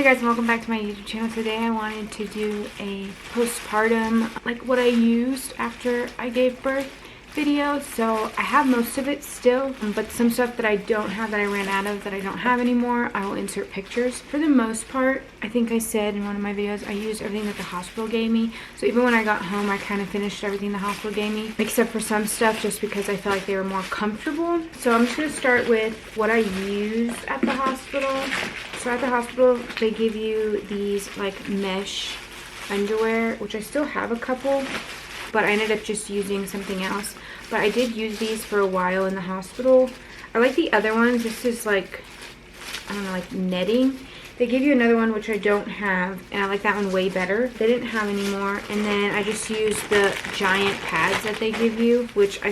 guys, and welcome back to my YouTube channel. Today I wanted to do a postpartum, like what I used after I gave birth video. So I have most of it still, but some stuff that I don't have, that I ran out of, that I don't have anymore, I will insert pictures. For the most part, I think I said in one of my videos, I used everything that the hospital gave me. So even when I got home, I kind of finished everything the hospital gave me, except for some stuff just because I felt like they were more comfortable. So I'm just going to start with what I used at the hospital. So at the hospital, they give you these like mesh underwear, which I still have a couple, but I ended up just using something else. But I did use these for a while in the hospital. I like the other ones. This is like, I don't know, like netting. They give you another one which I don't have, and I like that one way better. They didn't have any more. And then I just used the giant pads that they give you, which I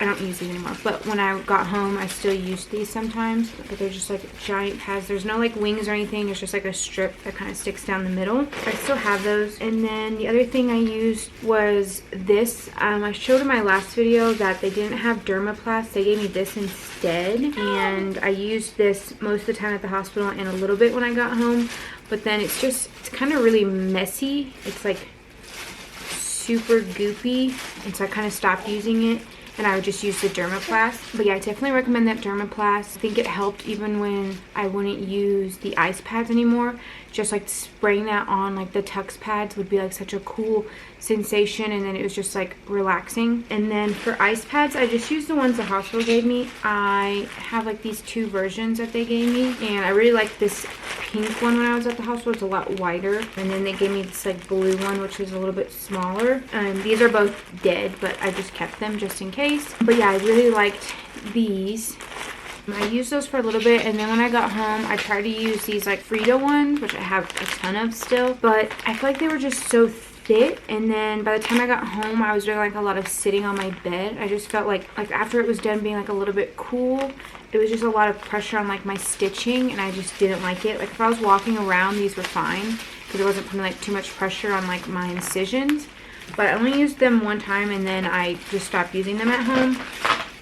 don't use these anymore, but when I got home I still used these sometimes. But they're just like giant pads. There's no like wings or anything, it's just like a strip that kind of sticks down the middle. I still have those. And then the other thing I used was this. I showed in my last video that they didn't have Dermaplast. They gave me this instead, and I used this most of the time at the hospital and a little bit when I got home. But then it's kind of really messy. It's like super goopy, and so I kind of stopped using it, and I would just use the Dermaplast. But yeah, I definitely recommend that Dermaplast. I think it helped even when I wouldn't use the ice pads anymore. Just like spraying that on like the Tux pads would be like such a cool sensation, and then it was just like relaxing. And then for ice pads, I just used the ones the hospital gave me. I have like these two versions that they gave me, and I really like this pink one when I was at the hospital. It's a lot wider. And then they gave me this like blue one, which is a little bit smaller. These are both dead, but I just kept them just in case. But yeah, I really liked these. I used those for a little bit, and then when I got home I tried to use these like Frida ones, which I have a ton of still, but I feel like they were just so thick. And then by the time I got home I was doing like a lot of sitting on my bed. I just felt like after it was done being like a little bit cool, it was just a lot of pressure on like my stitching, and I just didn't like it. Like if I was walking around, these were fine because it wasn't putting like too much pressure on like my incisions. But I only used them one time, and then I just stopped using them at home.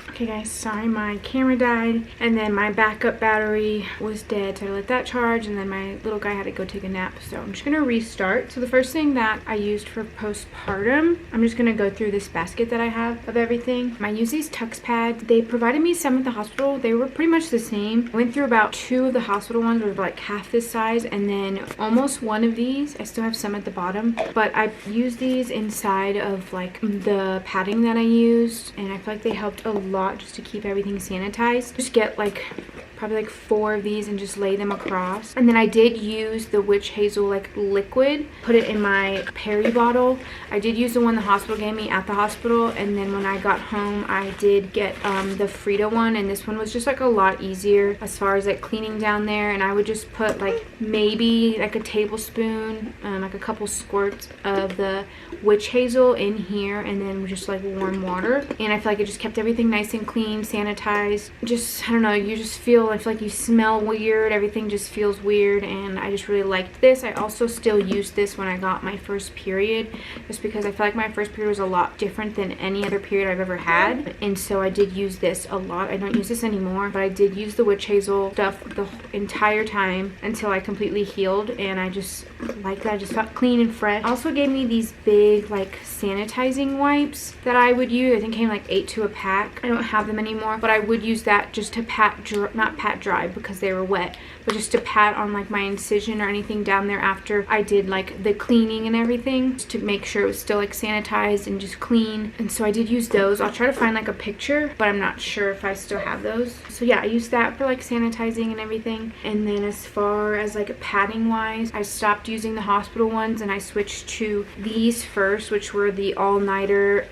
Okay guys, sorry, my camera died, and then my backup battery was dead, so I let that charge, and then my little guy had to go take a nap, so I'm just gonna restart. So the first thing that I used for postpartum, I'm just gonna go through this basket that I have of everything. I use these Tux pads. They provided me some at the hospital. They were pretty much the same. I went through about two of the hospital ones, were like half this size, and then almost one of these. I still have some at the bottom, but I used these inside of like the padding that I used, and I feel like they helped a lot just to keep everything sanitized. Just get like probably like 4 of these and just lay them across. And then I did use the witch hazel like liquid, put it in my peri bottle. I did use the one the hospital gave me at the hospital, and then when I got home I did get the Frida one, and this one was just like a lot easier as far as like cleaning down there. And I would just put like maybe like a tablespoon, like a couple squirts of the witch hazel in here, and then just like warm water, and I feel like it just kept everything nice and clean, sanitized. Just, I don't know, you just feel, I feel like you smell weird, everything just feels weird, and I just really liked this. I also still used this when I got my first period, just because I feel like my first period was a lot different than any other period I've ever had, and so I did use this a lot. I don't use this anymore, but I did use the witch hazel stuff the entire time until I completely healed, and I just like that. I just felt clean and fresh. Also gave me these big like sanitizing wipes that I would use. I think came like 8 to a pack. I don't have them anymore, but I would use that just to not pat dry because they were wet, but just to pat on like my incision or anything down there after I did like the cleaning and everything, just to make sure it was still like sanitized and just clean. And so I did use those. I'll try to find like a picture, but I'm not sure if I still have those. So yeah, I used that for like sanitizing and everything. And then as far as like padding wise, I stopped using the hospital ones and I switched to these first, which were the all-nighter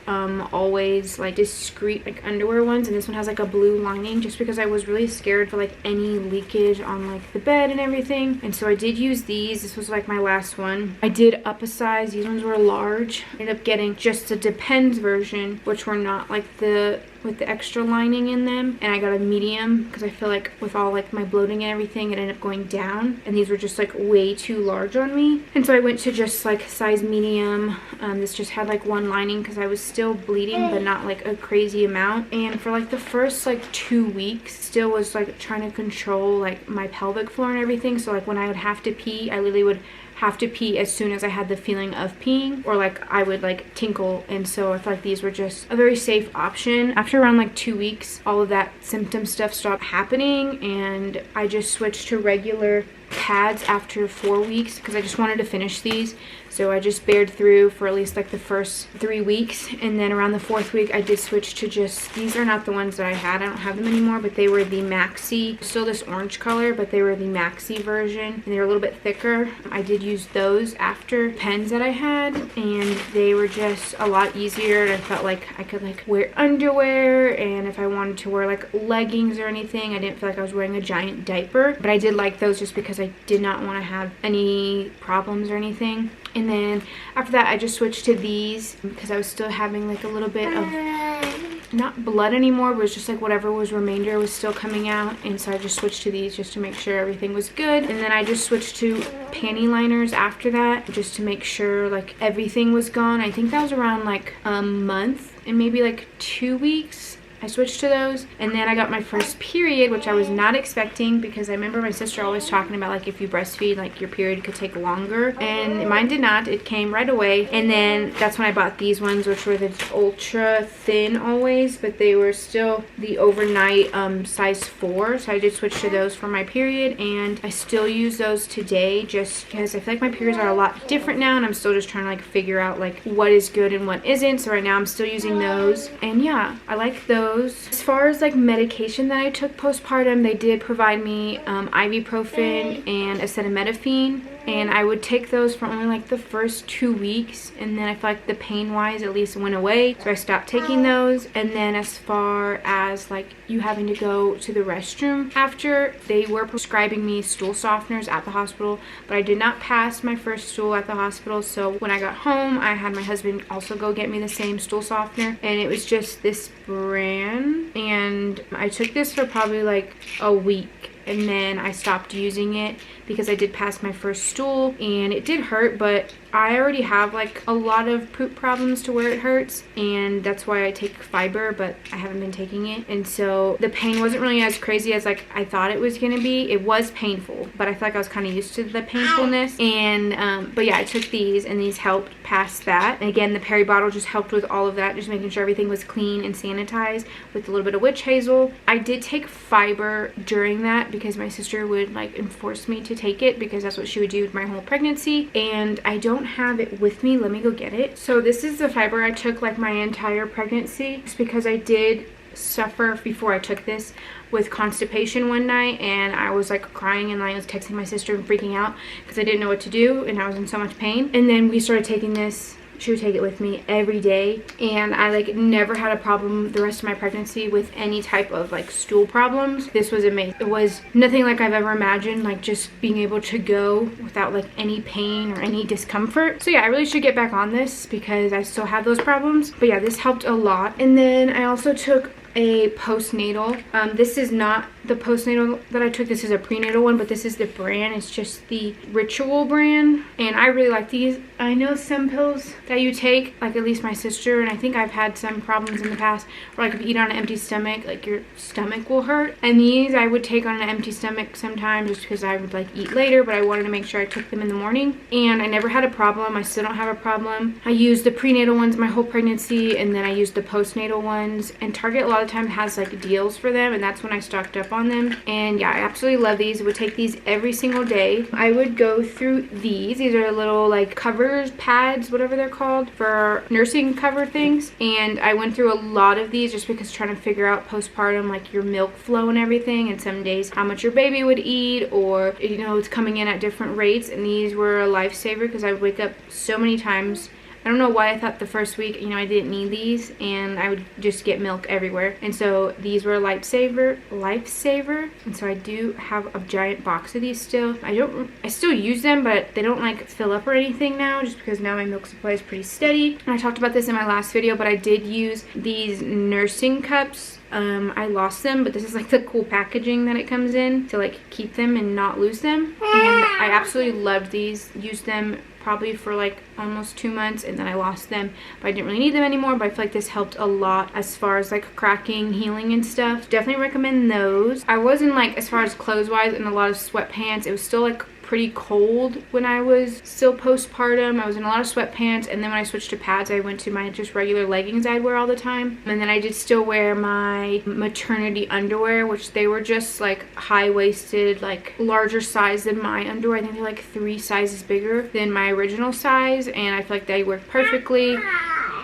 always like discreet like underwear ones. And this one has like a blue lining, just because I was really scared for like any leakage on like the bed and everything. And so I did use these. This was like my last one. I did up a size. These ones were large. I ended up getting just the Depends version, which were not like the with the extra lining in them, and I got a medium because I feel like with all like my bloating and everything, it ended up going down, and these were just like way too large on me, and so I went to just like size medium. This just had like one lining because I was still bleeding, but not like a crazy amount. And for like the first like 2 weeks, still was like trying to control like my pelvic floor and everything. So like when I would have to pee, I literally would have to pee as soon as I had the feeling of peeing, or like I would like tinkle. And so I feel like these were just a very safe option. After around like 2 weeks, all of that symptom stuff stopped happening, and I just switched to regular pads after 4 weeks because I just wanted to finish these. So I just bared through for at least like the first 3 weeks, and then around the 4th week I did switch to just, these are not the ones that I had, I don't have them anymore, but they were the maxi, still this orange color, but they were the maxi version, and they were a little bit thicker. I did use those after pens that I had, and they were just a lot easier, and I felt like I could like wear underwear, and if I wanted to wear like leggings or anything, I didn't feel like I was wearing a giant diaper. But I did like those just because I did not want to have any problems or anything. And then after that, I just switched to these because I was still having like a little bit of, not blood anymore, but it was just like whatever was remainder was still coming out. And so I just switched to these just to make sure everything was good. And then I just switched to panty liners after that just to make sure like everything was gone. I think that was around like a month and maybe like 2 weeks. I switched to those, and then I got my first period, which I was not expecting because I remember my sister always talking about like if you breastfeed, like your period could take longer, and mine did not. It came right away. And then that's when I bought these ones, which were the ultra thin always, but they were still the overnight size 4. So I did switch to those for my period, and I still use those today just because I feel like my periods are a lot different now, and I'm still just trying to like figure out like what is good and what isn't. So right now I'm still using those, and yeah, I like those. As far as like medication that I took postpartum, they did provide me ibuprofen and acetaminophen, and I would take those for only like the first 2 weeks, and then I feel like the pain wise at least went away, so I stopped taking those. And then as far as like you having to go to the restroom after, they were prescribing me stool softeners at the hospital, but I did not pass my first stool at the hospital. So when I got home, I had my husband also go get me the same stool softener, and it was just this brand, and I took this for probably like a week, and then I stopped using it because I did pass my first stool, and it did hurt, but I already have like a lot of poop problems to where it hurts, and that's why I take fiber, but I haven't been taking it. And so the pain wasn't really as crazy as like I thought it was gonna be. It was painful, but I feel like I was kind of used to the painfulness. And but yeah, I took these, and these helped pass that. And again, the peri bottle just helped with all of that, just making sure everything was clean and sanitized with a little bit of witch hazel. I did take fiber during that because my sister would like enforce me to take it because that's what she would do with my whole pregnancy, and I don't have it with me. Let me go get it. So this is the fiber I took like my entire pregnancy, just because I did suffer before I took this with constipation one night, and I was like crying, and I was texting my sister and freaking out because I didn't know what to do, and I was in so much pain. And then we started taking this. She would take it with me every day, and I like never had a problem the rest of my pregnancy with any type of like stool problems. This was amazing. It was nothing like I've ever imagined, like just being able to go without like any pain or any discomfort. So yeah, I really should get back on this because I still have those problems. But yeah, this helped a lot. And then I also took a postnatal. This is not the postnatal that I took. This is a prenatal one, but this is the brand. It's just the Ritual brand, and I really like these. I know some pills that you take, like at least my sister, and I think I've had some problems in the past where like if you eat on an empty stomach, like your stomach will hurt. And these I would take on an empty stomach sometimes just because I would like eat later, but I wanted to make sure I took them in the morning, and I never had a problem. I still don't have a problem. I used the prenatal ones my whole pregnancy, and then I used the postnatal ones, and Target a lot of time has like deals for them, and that's when I stocked up on them. And yeah, I absolutely love these. I would take these every single day. I would go through these are little like covers, pads, whatever they're called, for nursing cover things, and I went through a lot of these just because trying to figure out postpartum like your milk flow and everything, and some days how much your baby would eat, or you know, it's coming in at different rates. And these were a lifesaver because I would wake up so many times I don't know why I thought the first week, you know, I didn't need these and I would just get milk everywhere. And so these were a lifesaver. And so I do have a giant box of these still. I still use them, but they don't like fill up or anything now, just because now my milk supply is pretty steady. And I talked about this in my last video, but I did use these nursing cups. I lost them, but this is like the cool packaging that it comes in to like keep them and not lose them. And I absolutely loved these. Used them probably for like almost 2 months, and then I lost them, but I didn't really need them anymore. But I feel like this helped a lot as far as like cracking, healing and stuff. Definitely recommend those. I wasn't like, as far as clothes wise, in a lot of sweatpants. It was still like pretty cold when I was still postpartum. I was in a lot of sweatpants, and then when I switched to pads, I went to my just regular leggings I'd wear all the time. And then I did still wear my maternity underwear, which they were just like high-waisted, like larger size than my underwear. I think they're like 3 sizes bigger than my original size, and I feel like they work perfectly.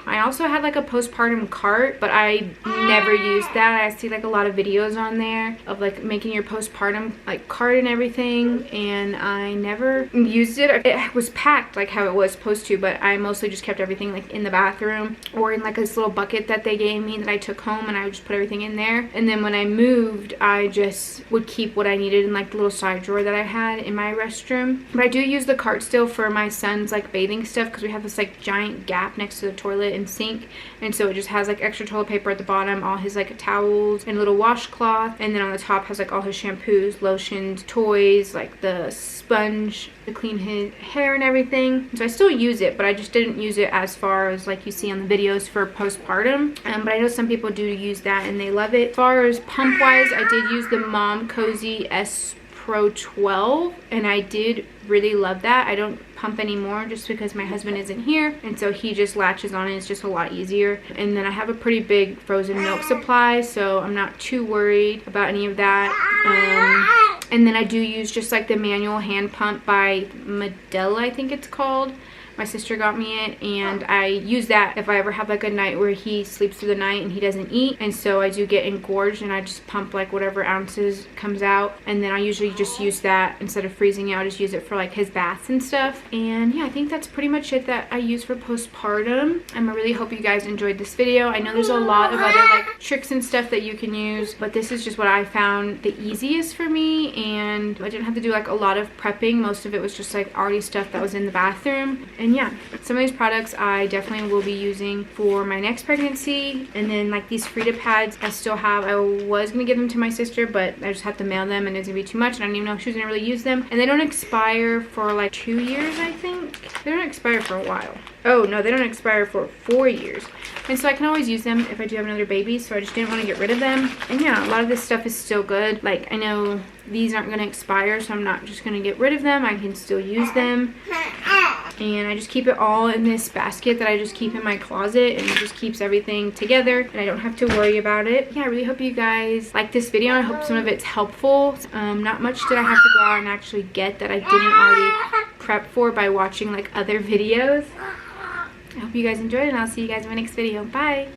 I also had like a postpartum cart, but I never used that. I see like a lot of videos on there of like making your postpartum like cart and everything, and I never used it. It was packed like how it was supposed to, but I mostly just kept everything like in the bathroom or in like this little bucket that they gave me that I took home, and I would just put everything in there. And then when I moved, I just would keep what I needed in like the little side drawer that I had in my restroom. But I do use the cart still for my son's like bathing stuff, because we have this like giant gap next to the toilet and sink, and so it just has like extra toilet paper at the bottom, all his like towels and a little washcloth, and then on the top has like all his shampoos, lotions, toys, like the sponge to clean his hair and everything. So I still use it, but I just didn't use it as far as like you see on the videos for postpartum. But I know some people do use that and they love it. As far as pump wise, I did use the Mom Cozy S Pro 12, and I did really love that. I don't pump anymore just because my husband isn't here, and so he just latches on, and it's just a lot easier. And then I have a pretty big frozen milk supply, so I'm not too worried about any of that. And then I do use just like the manual hand pump by Medela, I think it's called. My sister got me it, and I use that if I ever have like a night where he sleeps through the night and he doesn't eat, and so I do get engorged, and I just pump like whatever ounces comes out. And then I usually just use that instead of freezing it. I just use it for like his baths and stuff. And yeah, I think that's pretty much it that I use for postpartum. I really hope you guys enjoyed this video. I know there's a lot of other like tricks and stuff that you can use, but this is just what I found the easiest for me, and I didn't have to do like a lot of prepping. Most of it was just like already stuff that was in the bathroom. And yeah, some of these products I definitely will be using for my next pregnancy. And then like these Frida pads I still have. I was going to give them to my sister, but I just had to mail them and it's going to be too much, and I don't even know if she was going to really use them. And they don't expire for like 2 years, I think. They don't expire for a while. Oh no, they don't expire for 4 years. And so I can always use them if I do have another baby, so I just didn't want to get rid of them. And yeah, a lot of this stuff is still good. Like, I know these aren't going to expire, so I'm not just going to get rid of them. I can still use them. And I just keep it all in this basket that I just keep in my closet, and it just keeps everything together, and I don't have to worry about it. Yeah, I really hope you guys like this video. I hope some of it's helpful. Not much did I have to go out and actually get that I didn't already prep for by watching like other videos. I hope you guys enjoyed, and I'll see you guys in my next video. Bye!